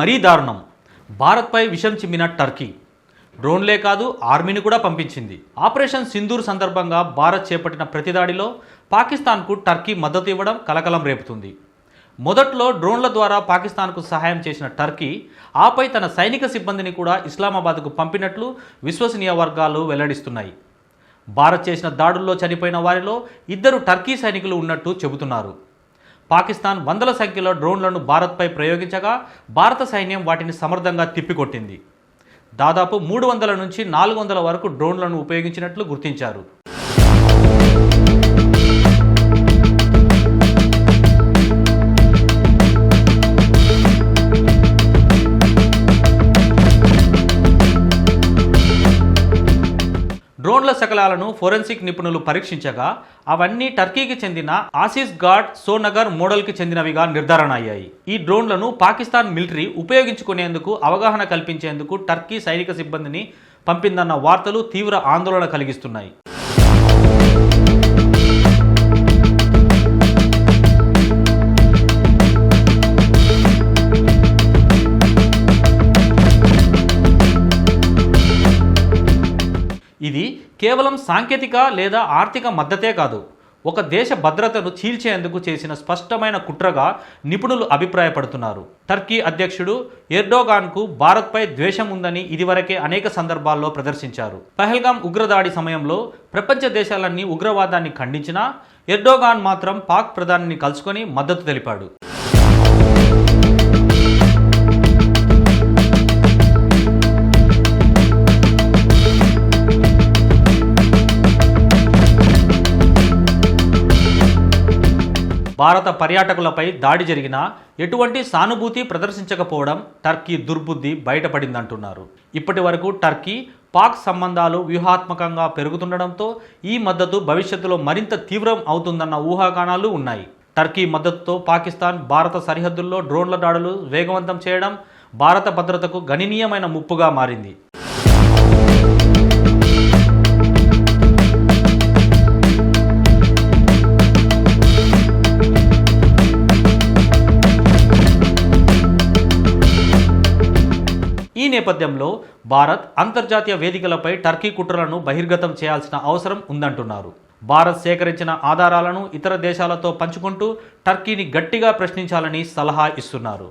మరీ దారుణం. భారత్పై విషం చిమ్మిన టర్కీ డ్రోన్లే కాదు, ఆర్మీని కూడా పంపించింది. ఆపరేషన్ సింధూర్ సందర్భంగా భారత్ చేపట్టిన ప్రతిదాడిలో పాకిస్తాన్కు టర్కీ మద్దతు ఇవ్వడం కలకలం రేపుతుంది. మొదట్లో డ్రోన్ల ద్వారా పాకిస్తాన్కు సహాయం చేసిన టర్కీ ఆపై తన సైనిక సిబ్బందిని కూడా ఇస్లామాబాద్కు పంపినట్లు విశ్వసనీయ వర్గాలు వెల్లడిస్తున్నాయి. భారత్ చేసిన దాడుల్లో చనిపోయిన వారిలో 2 టర్కీ సైనికులు ఉన్నట్టు చెబుతున్నారు. పాకిస్తాన్ వందల సంఖ్యలో డ్రోన్లను భారత్పై ప్రయోగించగా భారత సైన్యం వాటిని సమర్థంగా తిప్పికొట్టింది. దాదాపు 300 నుంచి 400 వరకు డ్రోన్లను ఉపయోగించినట్లు గుర్తించారు. డ్రోన్ల శకలాలను ఫోరెన్సిక్ నిపుణులు పరీక్షించగా అవన్నీ టర్కీకి చెందిన ఆసిస్ గాడ్ సోనగర్ మోడల్కి చెందినవిగా నిర్ధారణ అయ్యాయి. ఈ డ్రోన్లను పాకిస్తాన్ మిలిటరీ ఉపయోగించుకునేందుకు అవగాహన కల్పించేందుకు టర్కీ సైనిక సిబ్బందిని పంపిందన్న వార్తలు తీవ్ర ఆందోళన కలిగిస్తున్నాయి. ఇది కేవలం సాంకేతిక లేదా ఆర్థిక మద్దతే కాదు, ఒక దేశ భద్రతను చీల్చేందుకు చేసిన స్పష్టమైన కుట్రగా నిపుణులు అభిప్రాయపడుతున్నారు. టర్కీ అధ్యక్షుడు ఎర్డోగాన్కు భారత్పై ద్వేషం ఉందని ఇదివరకే అనేక సందర్భాల్లో ప్రదర్శించారు. పహల్గామ్ ఉగ్రదాడి సమయంలో ప్రపంచ దేశాలన్నీ ఉగ్రవాదాన్ని ఖండించినా ఎర్డోగాన్ మాత్రం పాక్ ప్రధానిని కలుసుకొని మద్దతు తెలిపాడు. భారత పర్యాటకులపై దాడి జరిగినా ఎటువంటి సానుభూతి ప్రదర్శించకపోవడం టర్కీ దుర్బుద్ధి బయటపడిందంటున్నారు. ఇప్పటి వరకు టర్కీ పాక్ సంబంధాలు వ్యూహాత్మకంగా పెరుగుతుండడంతో ఈ మద్దతు భవిష్యత్తులో మరింత తీవ్రం అవుతుందన్న ఊహాగానాలు ఉన్నాయి. టర్కీ మద్దతుతో పాకిస్తాన్ భారత సరిహద్దుల్లో డ్రోన్ల దాడులు వేగవంతం చేయడం భారత భద్రతకు గణనీయమైన ముప్పుగా మారింది. ఈ నేపథ్యంలో భారత్ అంతర్జాతీయ వేదికలపై టర్కీ కుట్రలను బహిర్గతం చేయాల్సిన అవసరం ఉందంటున్నారు. భారత్ సేకరించిన ఆధారాలను ఇతర దేశాలతో పంచుకుంటూ టర్కీని గట్టిగా ప్రశ్నించాలని సలహా ఇస్తున్నారు.